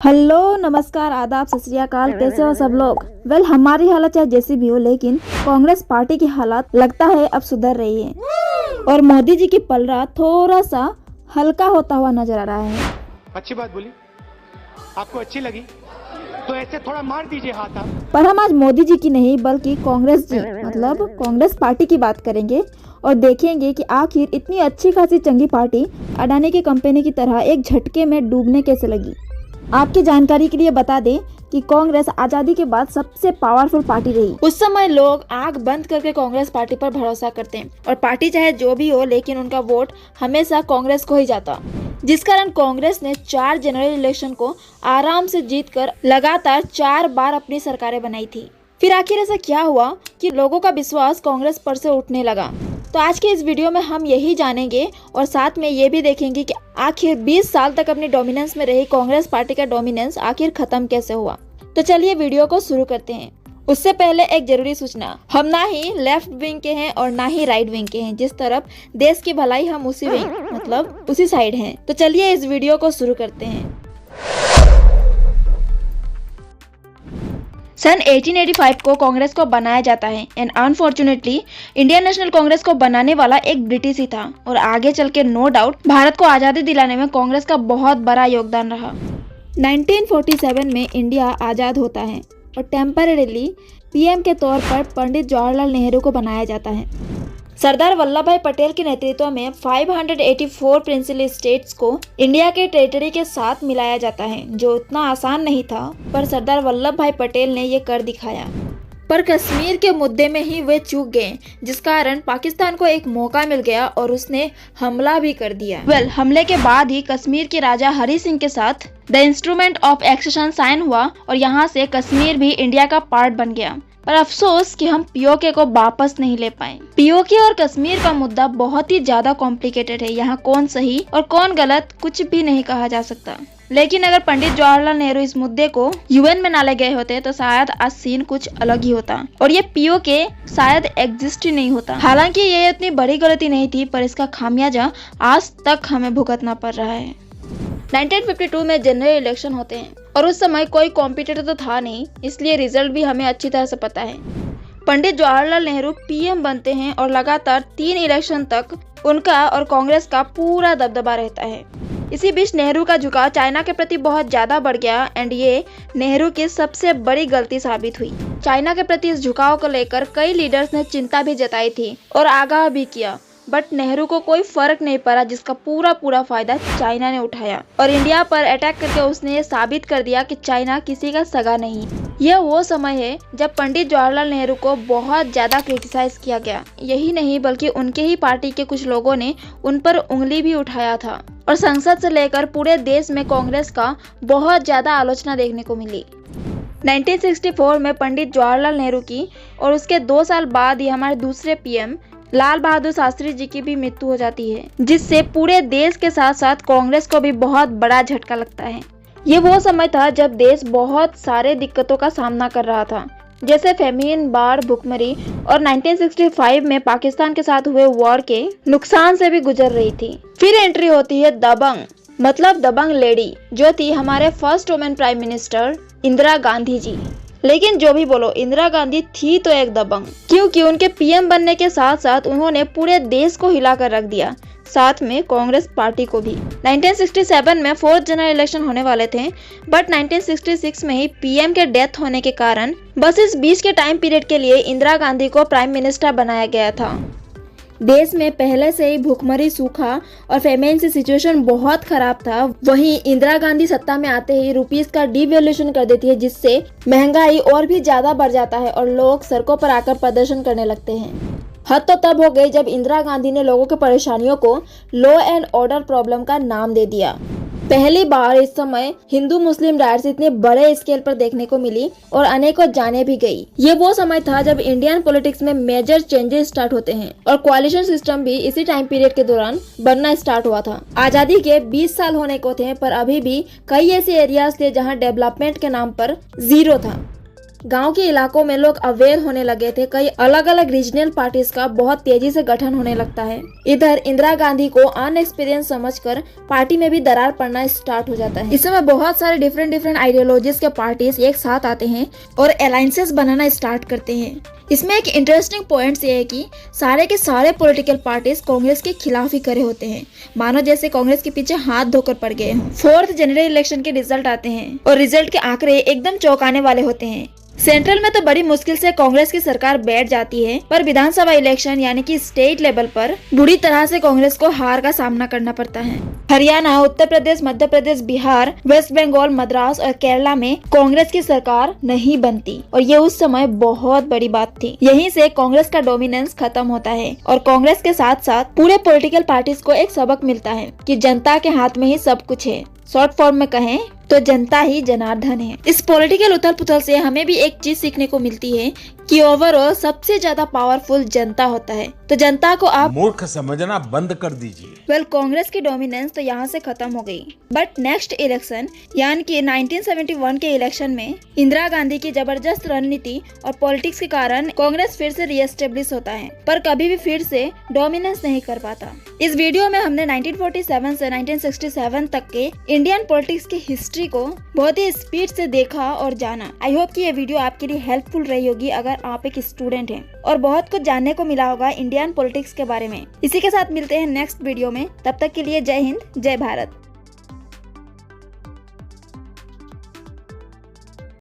Hello, नमस्कार, आदाब, सत श्री अकाल। कैसे हो सब लोग? हमारी हालत चाहे जैसी भी हो, लेकिन कांग्रेस पार्टी की हालत लगता है अब सुधर रही है और मोदी जी की पलड़ा थोड़ा सा हल्का होता हुआ नजर आ रहा है। अच्छी बात बोली, आपको अच्छी लगी तो ऐसे थोड़ा मार दीजिए हाथ आप। पर हम आज मोदी जी की नहीं बल्कि कांग्रेस जी मतलब कांग्रेस पार्टी की बात करेंगे और देखेंगे कि आखिर इतनी अच्छी खासी चंगी पार्टी अडानी की कंपनी की तरह एक झटके में डूबने कैसे लगी। आपकी जानकारी के लिए बता दें कि कांग्रेस आजादी के बाद सबसे पावरफुल पार्टी रही। उस समय लोग आंख बंद करके कांग्रेस पार्टी पर भरोसा करते हैं और पार्टी चाहे जो भी हो, लेकिन उनका वोट हमेशा कांग्रेस को ही जाता, जिस कारण कांग्रेस ने 4 जनरल इलेक्शन को आराम से जीतकर लगातार 4 बार अपनी सरकारें बनाई थी। फिर आखिर ऐसा क्या हुआ कि लोगों का विश्वास कांग्रेस पर से उठने लगा? तो आज के इस वीडियो में हम यही जानेंगे और साथ में ये भी देखेंगे कि आखिर 20 साल तक अपनी डोमिनेंस में रही कांग्रेस पार्टी का डोमिनेंस आखिर खत्म कैसे हुआ। तो चलिए वीडियो को शुरू करते हैं। उससे पहले एक जरूरी सूचना, हम ना ही लेफ्ट विंग के हैं और ना ही राइट विंग के हैं। जिस तरफ देश की भलाई, हम उसी विंग मतलब उसी साइड हैं। तो चलिए इस वीडियो को शुरू करते हैं। सन 1885 को कांग्रेस को बनाया जाता है and unfortunately Indian national Congress को बनाने वाला एक ब्रिटिश ही था और आगे चल के नो डाउट भारत को आज़ादी दिलाने में कांग्रेस का बहुत बड़ा योगदान रहा। 1947 में इंडिया आज़ाद होता है और टेम्परेरीली पीएम के तौर पर पंडित जवाहरलाल नेहरू को बनाया जाता है। सरदार वल्लभ भाई पटेल के नेतृत्व में 584 प्रिंसिपल स्टेट्स को इंडिया के टेरिटरी के साथ मिलाया जाता है, जो उतना आसान नहीं था, पर सरदार वल्लभ भाई पटेल ने ये कर दिखाया। पर कश्मीर के मुद्दे में ही वे चूक गए, जिस कारण पाकिस्तान को एक मौका मिल गया और उसने हमला भी कर दिया। हमले के बाद ही कश्मीर के राजा हरि सिंह के साथ the instrument of accession sign हुआ और यहाँ से कश्मीर भी इंडिया का पार्ट बन गया। पर अफसोस कि हम पीओके को वापस नहीं ले पाए। पीओके और कश्मीर का मुद्दा बहुत ही ज्यादा कॉम्प्लिकेटेड है। यहाँ कौन सही और कौन गलत कुछ भी नहीं कहा जा सकता। लेकिन अगर पंडित जवाहरलाल नेहरू इस मुद्दे को यूएन में ना ले गए होते तो शायद आज सीन कुछ अलग ही होता और ये पीओके शायद एग्जिस्ट ही नहीं होता। हालांकि ये इतनी बड़ी गलती नहीं थी, पर इसका खामियाजा आज तक हमें भुगतना पड़ रहा है। 1952 में जनरल इलेक्शन होते हैं और उस समय कोई कॉम्पिटिटर तो था नहीं, इसलिए रिजल्ट भी हमें अच्छी तरह से पता है। पंडित जवाहरलाल नेहरू पीएम बनते हैं और लगातार 3 इलेक्शन तक उनका और कांग्रेस का पूरा दबदबा रहता है। इसी बीच नेहरू का झुकाव चाइना के प्रति बहुत ज्यादा बढ़ गया एंड ये नेहरू की सबसे बड़ी गलती साबित हुई। चाइना के प्रति इस झुकाव को लेकर कई लीडर्स ने चिंता भी जताई थी और आगाह भी किया, बट नेहरू को कोई फर्क नहीं पड़ा, जिसका पूरा फायदा चाइना ने उठाया और इंडिया पर अटैक करके उसने ये साबित कर दिया कि चाइना किसी का सगा नहीं। यह वो समय है जब पंडित जवाहरलाल नेहरू को बहुत ज्यादा क्रिटिसाइज किया गया। यही नहीं बल्कि उनके ही पार्टी के कुछ लोगों ने उन पर उंगली भी उठाया था और संसद से लेकर पूरे देश में कांग्रेस का बहुत ज्यादा आलोचना देखने को मिली। 1964 में पंडित जवाहरलाल नेहरू की और उसके 2 साल बाद ही हमारे दूसरे पीएम लाल बहादुर शास्त्री जी की भी मृत्यु हो जाती है, जिससे पूरे देश के साथ साथ कांग्रेस को भी बहुत बड़ा झटका लगता है। ये वो समय था जब देश बहुत सारे दिक्कतों का सामना कर रहा था, जैसे फेमिन, बाढ़, भुखमरी और 1965 में पाकिस्तान के साथ हुए वॉर के नुकसान से भी गुजर रही थी। फिर एंट्री होती है दबंग मतलब दबंग लेडी, जो थी हमारे first women prime minister Indira Gandhi ji. लेकिन जो भी बोलो, इंदिरा गांधी थी तो एक दबंग, क्योंकि उनके पीएम बनने के साथ साथ उन्होंने पूरे देश को हिलाकर रख दिया, साथ में कांग्रेस पार्टी को भी। 1967 में 4th जनरल इलेक्शन होने वाले थे, बट 1966 में ही पीएम के डेथ होने के कारण बस इस बीच के टाइम पीरियड के लिए इंदिरा गांधी को प्राइम मिनिस्टर बनाया गया था। देश में पहले से ही भूखमरी, सूखा और फेमेन से सिचुएशन बहुत खराब था। वहीं इंदिरा गांधी सत्ता में आते ही रुपीस का डिवैल्यूएशन कर देती है, जिससे महंगाई और भी ज्यादा बढ़ जाता है और लोग सड़कों पर आकर प्रदर्शन करने लगते हैं। हद तो तब हो गई जब इंदिरा गांधी ने लोगों की परेशानियों को लॉ एंड ऑर्डर प्रॉब्लम का नाम दे दिया। पहली बार इस समय हिंदू मुस्लिम राइट्स इतने बड़े स्केल पर देखने को मिली और अनेकों जाने भी गई। ये वो समय था जब इंडियन पॉलिटिक्स में मेजर चेंजेस स्टार्ट होते हैं और कोalition सिस्टम भी इसी टाइम पीरियड के दौरान बनना स्टार्ट हुआ था। आजादी के 20 साल होने को थे, पर अभी भी कई ऐसे एरियाज थे जहां डेवलपमेंट के नाम पर जीरो था। गांव के इलाकों में लोग अवेयर होने लगे थे। कई अलग अलग रीजनल पार्टीज का बहुत तेजी से गठन होने लगता है। इधर इंदिरा गांधी को अनएक्सपीरियंस समझकर पार्टी में भी दरार पड़ना स्टार्ट हो जाता है। इस समय बहुत सारे डिफरेंट आइडियोलॉजीज के पार्टीज एक साथ आते हैं और अलायंसेस बनाना स्टार्ट करते हैं। इसमें एक इंटरेस्टिंग पॉइंट ये है कि सारे के सारे पॉलिटिकल पार्टीज कांग्रेस के खिलाफ ही खड़े होते हैं, मानो जैसे कांग्रेस के पीछे हाथ धोकर पड़ गए हों। 4th जनरल इलेक्शन के रिजल्ट आते हैं और रिजल्ट के आंकड़े एकदम चौंकाने वाले होते हैं। सेंट्रल में तो बड़ी मुश्किल से कांग्रेस की सरकार बैठ जाती है, पर विधानसभा इलेक्शन यानी कि स्टेट लेवल पर बुरी तरह से कांग्रेस को हार का सामना करना पड़ता है। हरियाणा, उत्तर प्रदेश, मध्य प्रदेश, बिहार, वेस्ट बंगाल, मद्रास और केरला में कांग्रेस की सरकार नहीं बनती और ये उस समय बहुत बड़ी बात थी। यहीं से कांग्रेस का डोमिनेंस खत्म होता है और कांग्रेस के साथ साथ पूरे पॉलिटिकल पार्टीज को एक सबक मिलता है कि जनता के हाथ में ही सब कुछ है। शॉर्ट फॉर्म में कहें तो जनता ही जनार्दन है। इस पॉलिटिकल उथल पुथल से हमें भी एक चीज सीखने को मिलती है कि ओवरऑल सबसे ज्यादा पावरफुल जनता होता है। तो जनता को आप मूर्ख समझना बंद कर दीजिए। वेल, कांग्रेस की डोमिनेंस तो यहाँ से खत्म हो गई। बट नेक्स्ट इलेक्शन यानी कि 1971 के इलेक्शन में इंदिरा गांधी की जबरदस्त रणनीति और पॉलिटिक्स के कारण कांग्रेस फिर से रीएस्टेब्लिश होता है, पर कभी भी फिर से डोमिनेंस नहीं कर पाता। इस वीडियो में हमने 1947 से 1967 तक के इंडियन पॉलिटिक्स की हिस्ट्री को बहुत ही स्पीड से देखा और जाना। आई होप कि ये वीडियो आपके लिए हेल्पफुल रही होगी अगर आप एक स्टूडेंट हैं और बहुत कुछ जानने को मिला होगा इंडियन पॉलिटिक्स के बारे में। इसी के साथ मिलते हैं नेक्स्ट वीडियो में। तब तक के लिए जय हिंद, जय भारत।